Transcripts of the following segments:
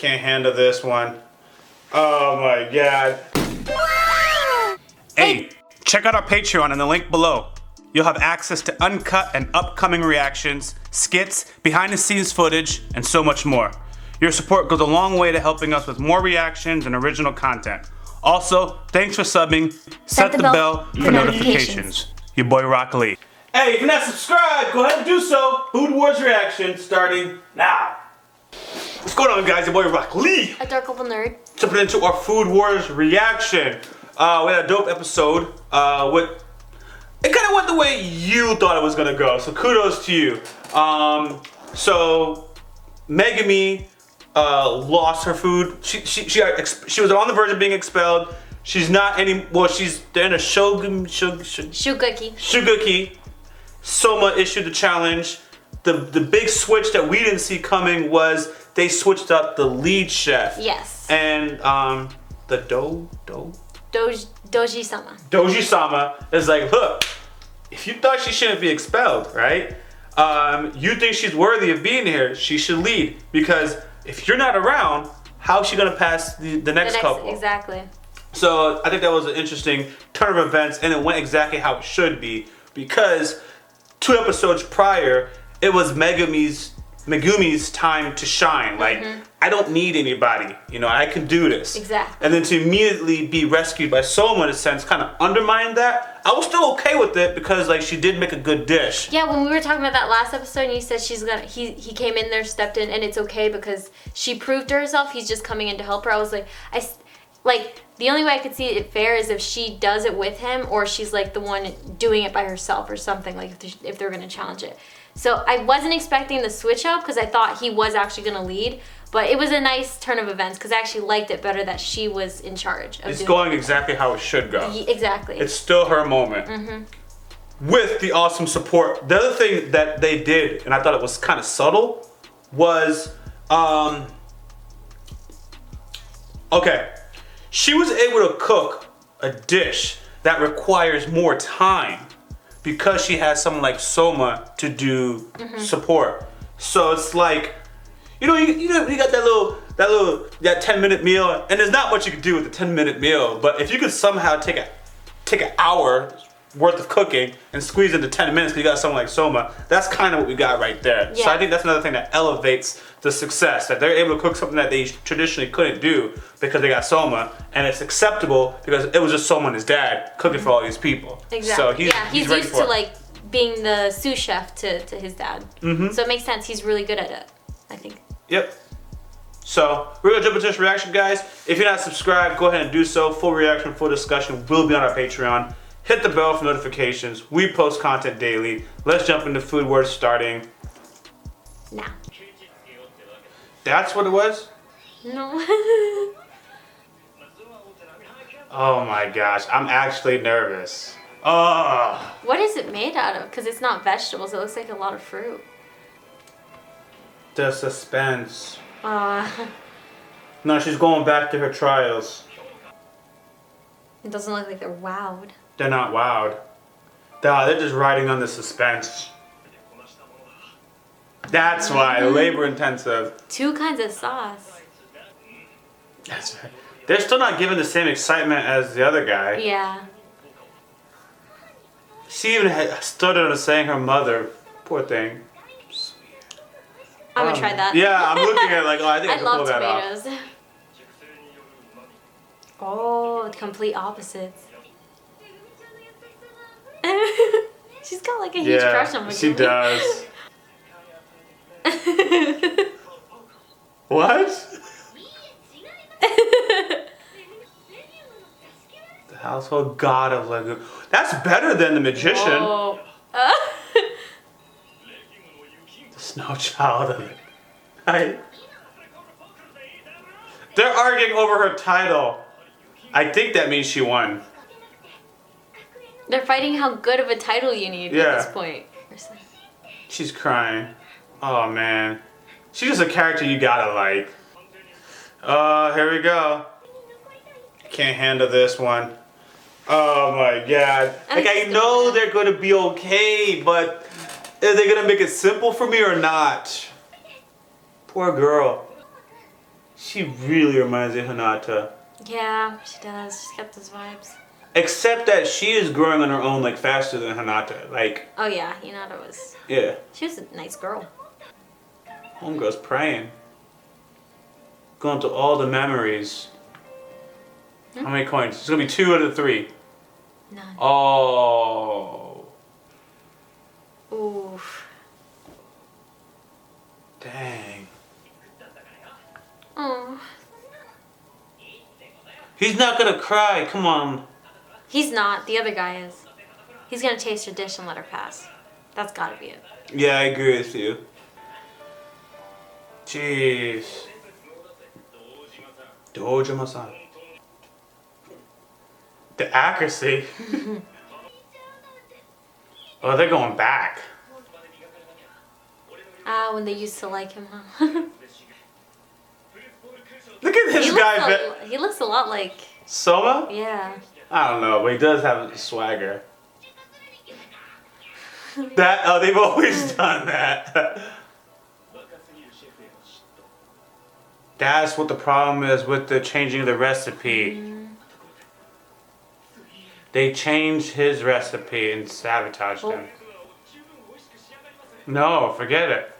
Can't handle this one. Oh my god. Hey, check out our Patreon in the link below. You'll have access to uncut and upcoming reactions, skits, behind the scenes footage, and so much more. Your support goes a long way to helping us with more reactions and original content. Also, thanks for subbing. Set the bell for notifications. Your boy RockLee. Hey, if you're not subscribed, go ahead and do so. Food Wars reaction starting now. What's going on, guys? Your boy RockLee. A.dorkable.nerd. Jumping into our Food Wars reaction. We had a dope episode it kind of went the way you thought it was gonna go, so kudos to you. So Megumi lost her food. She was on the verge of being expelled. She's not any. Well, they're in a Shokugeki. Soma issued the challenge. The big switch that we didn't see coming was they switched up the lead chef. Yes. And the Doji-sama is like, look, if you thought she shouldn't be expelled, right? You think she's worthy of being here, she should lead. Because if you're not around, how's she gonna pass the next couple? Exactly. So I think that was an interesting turn of events, and it went exactly how it should be. Because 2 episodes prior, it was Megumi's time to shine. Like, I don't need anybody. You know, I can do this. Exactly. And then to immediately be rescued by Soma, in a sense, kind of undermined that. I was still okay with it because, like, she did make a good dish. Yeah, when we were talking about that last episode, and you said he came in there, stepped in, and it's okay because she proved to herself he's just coming in to help her. I was like, the only way I could see it fair is if she does it with him, or she's like the one doing it by herself or something, like if they're gonna challenge it. So I wasn't expecting the switch up because I thought he was actually gonna lead, but it was a nice turn of events because I actually liked it better that she was in charge of It's going exactly how it should go. Exactly. It's still her moment. With the awesome support. The other thing that they did, and I thought it was kind of subtle, was okay. She was able to cook a dish that requires more time because she has someone like Soma to do support. So it's like, you got that 10-minute meal, and there's not much you can do with the 10-minute meal. But if you could somehow take an hour worth of cooking and squeeze into 10 minutes because you got someone like Soma, that's kind of what we got right there. Yeah. So I think that's another thing that elevates the success, that they're able to cook something that they traditionally couldn't do because they got Soma, and it's acceptable because it was just Soma and his dad cooking for all these people. Exactly. So he's used to like being the sous chef to his dad. So it makes sense. He's really good at it, I think. Yep. So we're gonna jump into this reaction, guys. If you're not subscribed, go ahead and do so. Full reaction, full discussion will be on our Patreon. Hit the bell for notifications. We post content daily. Let's jump into Food Wars starting now. That's what it was? No. Oh my gosh, I'm actually nervous. Oh. What is it made out of? Because it's not vegetables. It looks like a lot of fruit. The suspense. No, she's going back to her trials. It doesn't look like they're wowed. They're not wowed. They're just riding on the suspense. That's why, labor intensive. 2 kinds of sauce. That's right. They're still not giving the same excitement as the other guy. Yeah. She even started on saying her mother. Poor thing. I'm gonna try that. Yeah, I'm looking at it like, oh, I think I can pull that off. I love tomatoes. Oh, complete opposites. She's got like a huge crush on Megumi. She does. What? The household god of Lego. That's better than the magician. Oh. The snow child of it. They're arguing over her title. I think that means she won. They're fighting how good of a title you need at this point. She's crying. Oh man. She's just a character you gotta like. Here we go. Can't handle this one. Oh my god. Like, I know they're gonna be okay, but are they gonna make it simple for me or not? Poor girl. She really reminds me of Hinata. Yeah, she does. She's got those vibes. Except that she is growing on her own like faster than Hinata. Like. Oh yeah, Hinata was. Yeah. She was a nice girl. Homegirl's praying. Going through all the memories. How many coins? It's gonna be 2 out of 3. None. Oh. Oof. Dang. Oh. He's not gonna cry. Come on. He's not. The other guy is. He's gonna taste her dish and let her pass. That's gotta be it. Yeah, I agree with you. Jeez. Dojima-san. The accuracy. Oh, they're going back. Ah, when they used to like him, huh? Look at this guy. He looks a lot like Soma? Yeah. I don't know, but he does have swagger. They've always done that. That's what the problem is with the changing of the recipe. They changed his recipe and sabotaged him. No, forget it.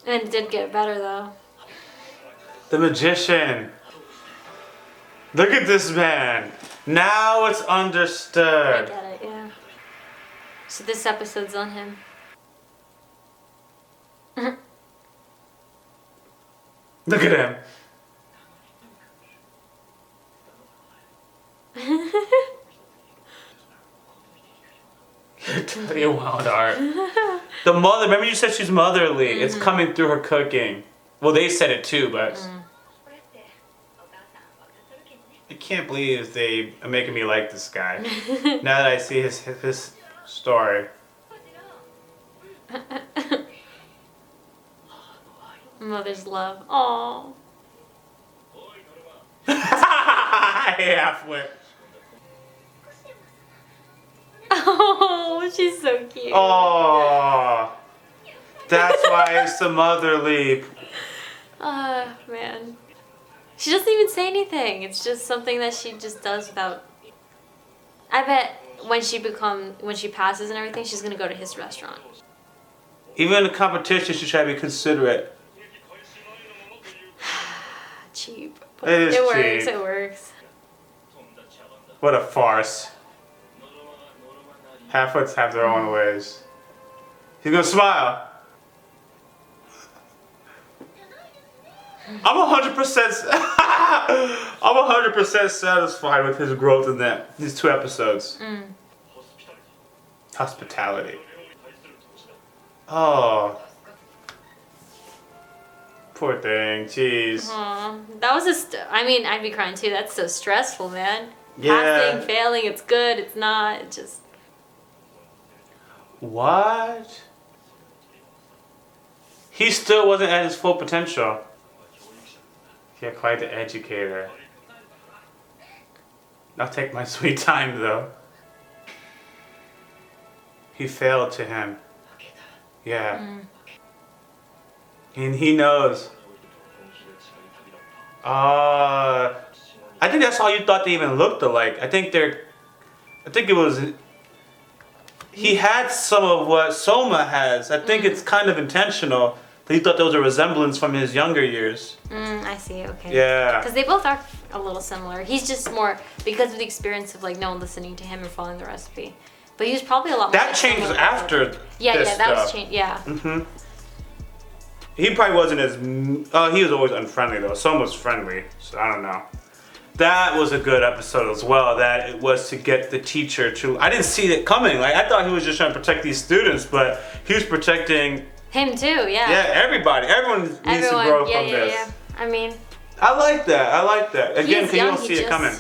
And it did get better though. The magician. Look at this man. Now it's I understood. get it, yeah. So this episode's on him. Look at him. You're totally a wild art. The mother, remember you said she's motherly. It's coming through her cooking. Well, they said it too, but I can't believe they are making me like this guy. Now that I see his story. Mother's love. Aww. Halfway. Oh, she's so cute. Oh, that's why it's the motherly. Man. She doesn't even say anything. It's just something that she just does without. I bet when she passes and everything, she's gonna go to his restaurant. Even in a competition, she try to be considerate. Cheap. It is works. cheap. It works. What a farce. Halfwits have their own ways. He's gonna smile. I'm 100% satisfied with his growth in these 2 episodes. Hospitality. Oh. Poor thing, jeez. Aww. That was I'd be crying too. That's so stressful, man. Yeah. Passing, failing, it's good, it's not, it just... What? He still wasn't at his full potential. Yeah, quite the educator. I'll take my sweet time though. He failed to him. Yeah. And he knows. I think that's how you thought they even looked alike. I think it was... He had some of what Soma has. I think it's kind of intentional. He thought there was a resemblance from his younger years. I see, okay. Yeah. Because they both are a little similar. He's just more, because of the experience of like no one listening to him and following the recipe. But he was probably a lot more... That changes after that was changed, yeah. He probably wasn't as... he was always unfriendly though. Soma was friendly, so I don't know. That was a good episode as well, that it was to get the teacher to... I didn't see it coming. Like, I thought he was just trying to protect these students, but he was protecting... Him too, yeah. Yeah, everybody. Everyone needs to grow from this. Yeah. I mean... I like that. Again, because you don't see it coming.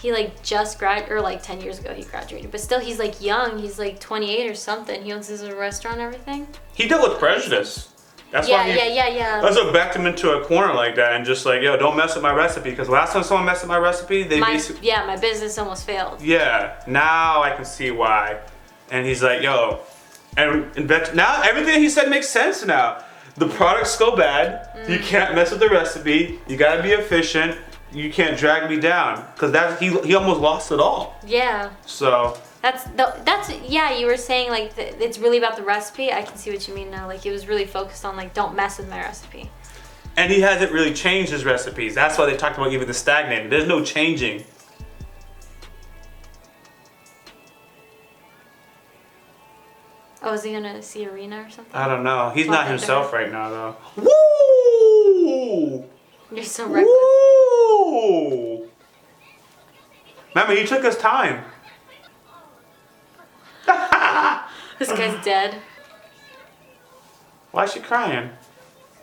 He like just graduated, or like 10 years ago he graduated. But still, he's like young. He's like 28 or something. He owns his own restaurant and everything. He dealt with prejudice. That's why That's what backed him into a corner like that and just like, yo, don't mess with my recipe. Because last time someone messed with my recipe, my business almost failed. Yeah, now I can see why. And he's like, yo, and now everything he said makes sense now. the products go bad. You can't mess with the recipe. You gotta be efficient. You can't drag me down, because he almost lost it all. Yeah. So. That's you were saying like it's really about the recipe. I can see what you mean now. Like, it was really focused on like, don't mess with my recipe. And he hasn't really changed his recipes. That's why they talked about even the stagnating. There's no changing. Oh, is he gonna see Arena or something? I don't know. He's not himself right now, though. Woo! You're so reckless. Woo! Remember, he took his time. This guy's dead. Why is she crying?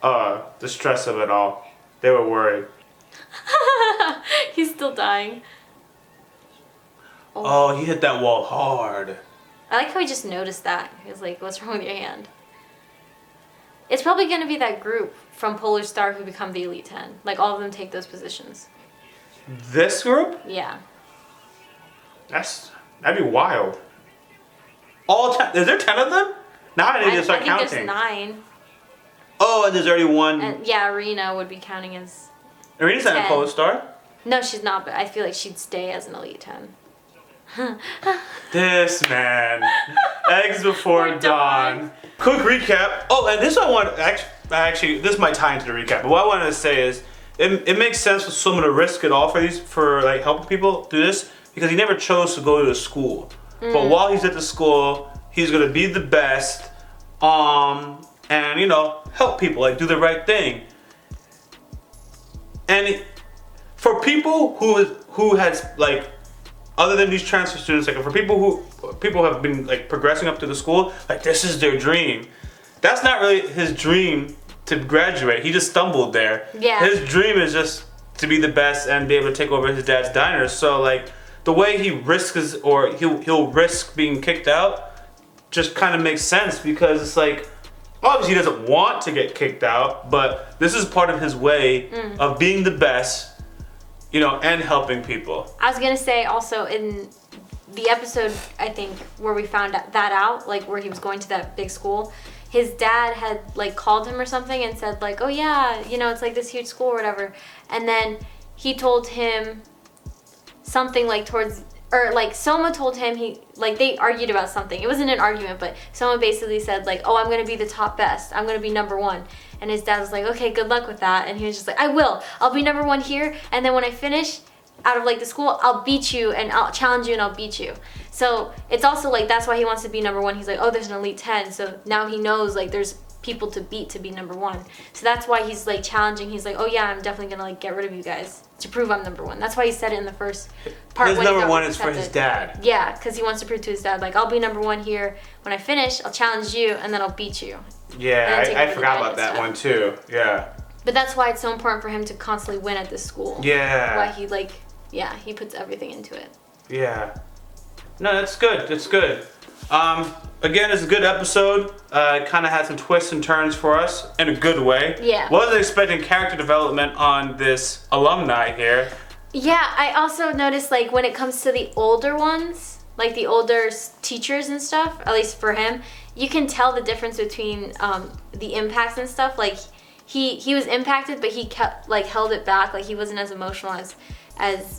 The stress of it all. They were worried. He's still dying. Oh, he hit that wall hard. I like how he just noticed that. He was like, what's wrong with your hand? It's probably going to be that group from Polar Star who become the Elite 10. Like, all of them take those positions. This group? Yeah. That'd be wild. All 10? Is there 10 of them? Now I need to start counting. I think there's 9. Oh, and there's already one. And yeah, Arena would be counting as Arena's not a Polar Star? No, she's not, but I feel like she'd stay as an Elite 10. This man. Eggs before dawn. Quick recap. Oh, and this I want actually this might tie into the recap, but what I wanted to say is it makes sense for someone to risk it all for like helping people do this, because he never chose to go to the school. But while he's at the school, he's gonna be the best, and help people, like do the right thing. And for people who has like, other than these transfer students, like for people who have been like progressing up to the school, like this is their dream. That's not really his dream to graduate. He just stumbled there. Yeah. His dream is just to be the best and be able to take over his dad's diner. So like the way he risks he'll risk being kicked out just kind of makes sense, because it's like obviously he doesn't want to get kicked out, but this is part of his way of being the best. And helping people. I was gonna say also in the episode, I think, where we found that out, like where he was going to that big school, his dad had like called him or something and said like, oh yeah, it's like this huge school or whatever. And then he told him something like Soma told him they argued about something. It wasn't an argument, but Soma basically said like, oh, I'm gonna be the top best. I'm gonna be number 1. And his dad was like, okay, good luck with that. And he was just like, I'll be number 1 here. And then when I finish out of like the school, I'll beat you and I'll challenge you and I'll beat you. So it's also like, that's why he wants to be number 1. He's like, oh, there's an Elite 10. So now he knows like there's people to beat to be number 1. So that's why he's like challenging. He's like, oh yeah, I'm definitely gonna like get rid of you guys to prove I'm number 1. That's why he said it in the first part. His number 1 is for his dad. Yeah, because he wants to prove to his dad like, I'll be number 1 here. When I finish, I'll challenge you and then I'll beat you. Yeah, I forgot about that one too. Yeah. But that's why it's so important for him to constantly win at this school. Yeah. Why he puts everything into it. Yeah. No, that's good. That's good. Again, it's a good episode. It kind of had some twists and turns for us in a good way. Yeah. Wasn't expecting character development on this alumni here. Yeah, I also noticed like when it comes to the older ones, like the older teachers and stuff, at least for him, you can tell the difference between the impacts and stuff. Like he was impacted, but he kept like held it back. Like he wasn't as emotional as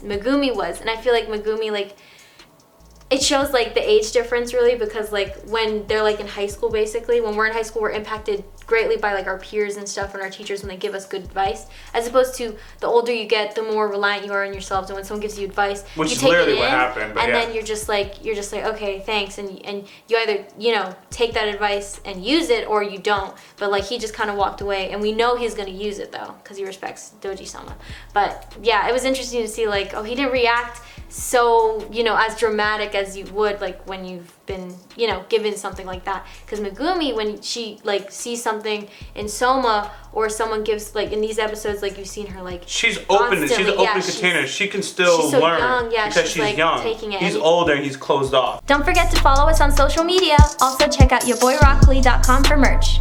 Megumi was. And I feel like Megumi, like, it shows like the age difference really, because like when they're like in high school, basically when we're in high school, we're impacted greatly by like our peers and stuff and our teachers when they give us good advice, as opposed to the older you get, the more reliant you are on yourselves, and when someone gives you advice, which you is take literally it in, what happened, and then you're just like okay, thanks, and you either take that advice and use it or you don't. But like he just kind of walked away, and we know he's gonna use it though because he respects Doji-sama. But yeah, it was interesting to see like, oh, he didn't react so as dramatic as you would like when you've been given something like that. Because Megumi, when she like sees something in Soma, or someone gives like in these episodes, like you've seen her like she's open. She's an open container. She can still so learn young, because she's like young. Taking it. He's older and he's closed off. Don't forget to follow us on social media. Also check out YaBoyRockLee.com for merch.